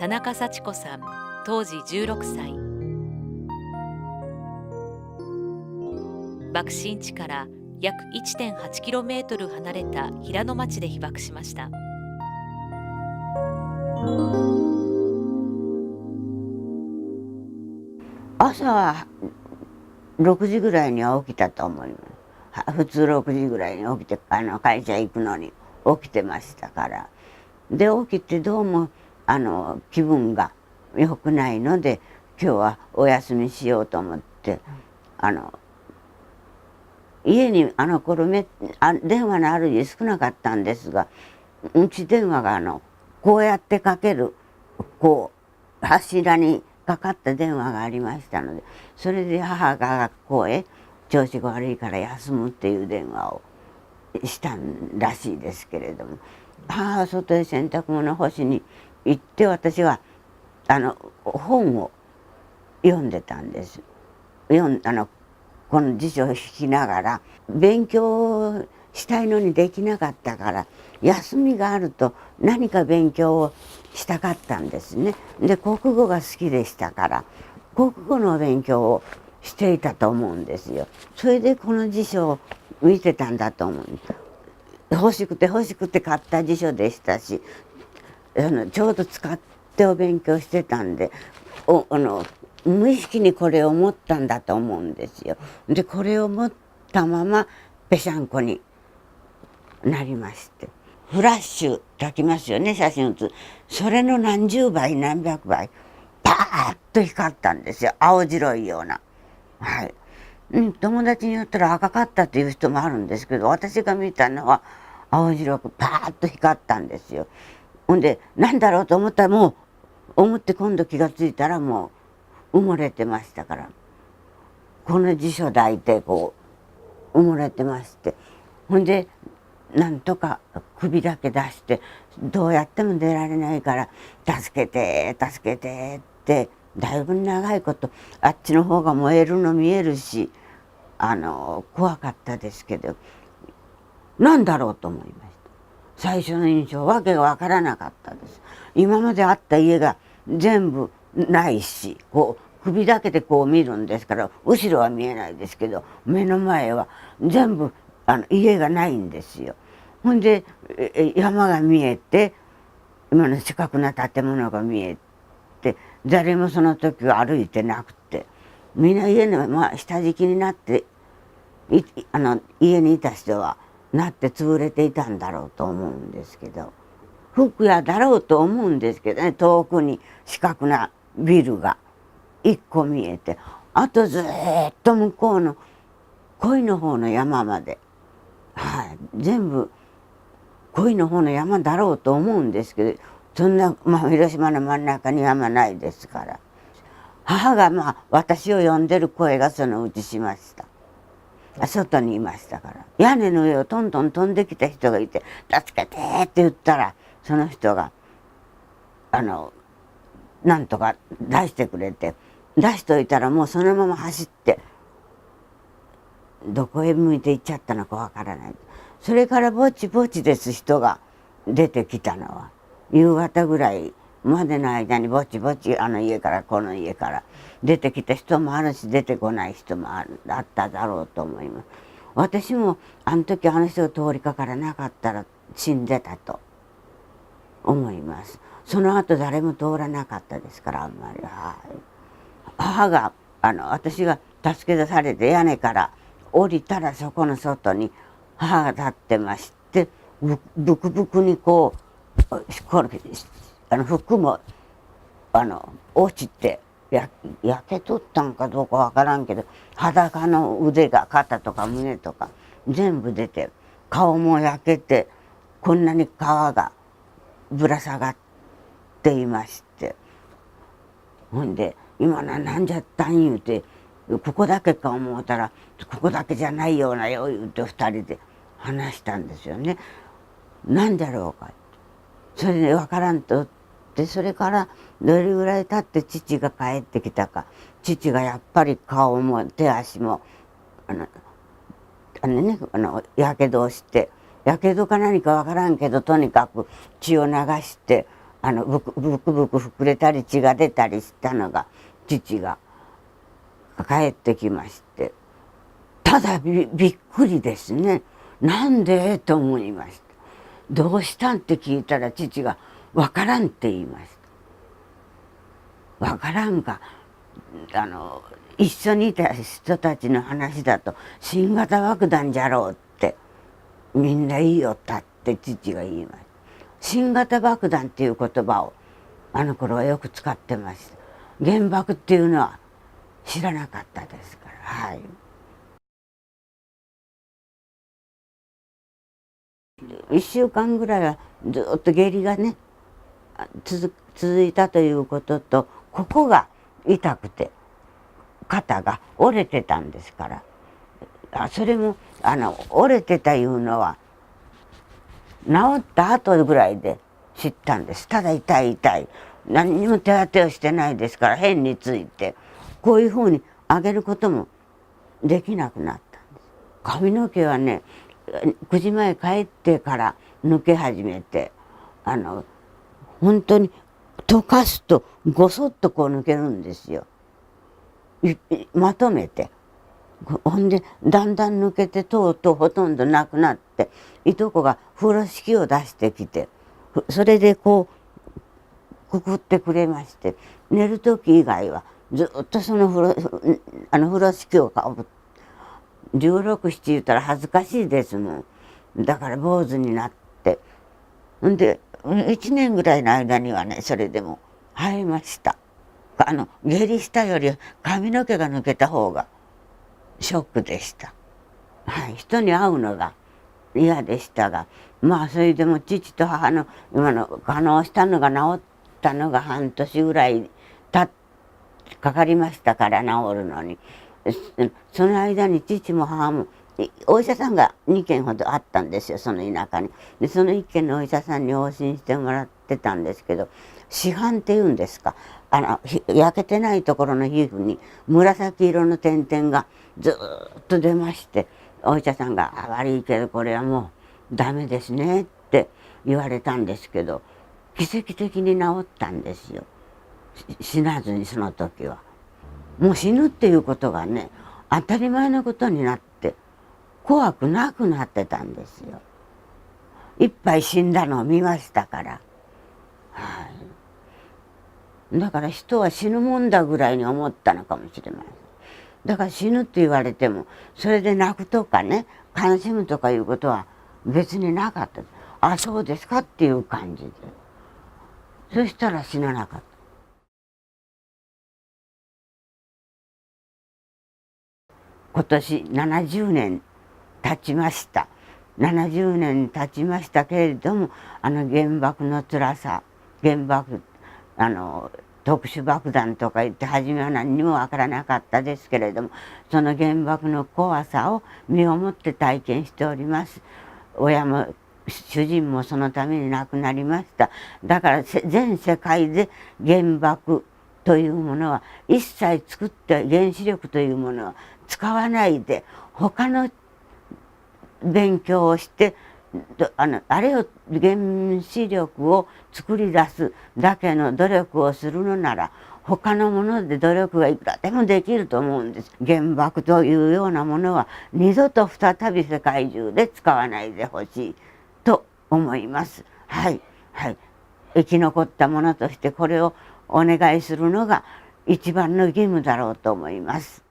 田中幸子さん、当時16歳。爆心地から約 1.8km 離れた平野町で被爆しました。朝は6時ぐらいには起きたと思います。普通6時ぐらいに起きて会社行くのに起きてましたから。で起きてどうも気分が良くないので今日はお休みしようと思って家に頃電話のある家少なかったんですが、うち電話がこうやってかける柱にかかった電話がありましたので、それで母が学校へ調子が悪いから休むっていう電話をしたらしいですけれども、母は外へ洗濯物干しに行って、私は本を読んでたんです。この辞書を引きながら勉強したいのにできなかったから、休みがあると何か勉強をしたかったんですね。で国語が好きでしたから国語の勉強をしていたと思うんですよ。それでこの辞書を見てたんだと思う。欲しくて買った辞書でしたし、ちょうど使ってお勉強してたんで無意識にこれを持ったんだと思うんですよ。でこれを持ったままぺしゃんこになりまして、フラッシュ焚きますよね、写真写す。それの何十倍何百倍パーッと光ったんですよ、青白いような。はい。友達によったら赤かったっていう人もあるんですけど、私が見たのは青白くパーッと光ったんですよ。ほんで何だろうと思ったら、もう思って今度気がついたらもう埋もれてましたから、この辞書抱いて埋もれてまして、ほんでなんとか首だけ出して、どうやっても出られないから助けて助けてってだいぶ長いことあっちの方が燃えるの見えるし怖かったですけど、何だろうと思いました。最初の印象わけがわからなかったです。今まであった家が全部ないし、首だけで見るんですから後ろは見えないですけど、目の前は全部家がないんですよ。ほんで山が見えて、今の四角な建物が見えて、誰もその時は歩いてなくて、みんな家の下敷きになって家にいた人はなって潰れていたんだろうと思うんですけど、服屋だろうと思うんですけどね、遠くに四角なビルが一個見えて、あとずっと向こうの恋の方の山まで、はい、全部恋の方の山だろうと思うんですけど、そんな、広島の真ん中に山ないですから、母が私を呼んでる声がそのうちしました。外にいましたから、屋根の上をトントン飛んできた人がいて「助けて」って言ったら、その人がなんとか出してくれて、出しといたらもうそのまま走ってどこへ向いて行っちゃったのかわからない。それからぼちぼちです、人が出てきたのは。夕方ぐらいまでの間にぼちぼち家からこの家から出てきた人もあるし、出てこない人もあっただろうと思います。私もあの時人が通りかからなかったら死んでたと思います。その後誰も通らなかったですから、あんまり。はい。母が私が助け出されて屋根から降りたら、そこの外に母が立ってまして、ブクブクに服も落ちて焼けとったんかどうかわからんけど、裸の腕が肩とか胸とか全部出て、顔も焼けて、こんなに皮がぶら下がっていまして、ほんで今なんじゃったん言うて、ここだけか思うたらここだけじゃないようなよ言うて2人で話したんですよね。なんだろうか。それで分からんとって、それからどれぐらい経って父が帰ってきたか、父がやっぱり顔も手足もやけどをして、やけどか何か分からんけど、とにかく血を流してブクブク膨れたり血が出たりしたのが父が帰ってきまして、ただびっくりですね。なんでと思いました。どうしたんって聞いたら父が「わからん」って言いました。わからんが一緒にいた人たちの話だと新型爆弾じゃろうってみんな言いよったって父が言いました。新型爆弾っていう言葉をあの頃はよく使ってました。原爆っていうのは知らなかったですから。はい。1週間ぐらいはずっと下痢がね続いたということと、ここが痛くて肩が折れてたんですから、それも折れてたいうのは治った後ぐらいで知ったんです。ただ痛い痛い、何にも手当てをしてないですから、変についてこういうふうに上げることもできなくなったんです。髪の毛はね9時前帰ってから抜け始めて、本当に溶かすとごそっとこう抜けるんですよ。まとめて。ほんでだんだん抜けてとうとうほとんどなくなって、いとこが風呂敷を出してきて、それでこうくくってくれまして、寝る時以外はずっとその風呂敷をかぶって、16、7言ったら恥ずかしいですもん。だから坊主になって、んで1年ぐらいの間にはね、それでも生えました。下痢したより髪の毛が抜けた方がショックでした。はい、人に会うのが嫌でしたが、まあそれでも父と母の化膿したのが治ったのが半年ぐらいかかりましたから治るのに。その間に父も母もお医者さんが2軒ほどあったんですよ、その田舎に。でその1軒のお医者さんに往診してもらってたんですけど、紫斑っていうんですか、焼けてないところの皮膚に紫色の点々がずっと出まして、お医者さんが「悪いけどこれはもうダメですね」って言われたんですけど、奇跡的に治ったんですよ。死なずに、その時は。もう死ぬっていうことがね当たり前のことになって怖くなくなってたんですよ。いっぱい死んだのを見ましたから。はい、だから人は死ぬもんだぐらいに思ったのかもしれません。だから死ぬって言われてもそれで泣くとかね悲しむとかいうことは別になかった。あ、そうですかっていう感じで。そしたら死ななかった。今年70年経ちました。70年経ちましたけれども、原爆の辛さ、原爆特殊爆弾とか言って初めは何にもわからなかったですけれども、その原爆の怖さを身をもって体験しております。親も主人もそのために亡くなりました。だから全世界で原爆というものは一切作って原子力というものは使わないで他の勉強をしてあれを原子力を作り出すだけの努力をするのなら他のもので努力がいくらでもできると思うんです。原爆というようなものは二度と再び世界中で使わないでほしいと思います。はいはい、生き残ったものとしてこれをお願いするのが一番の義務だろうと思います。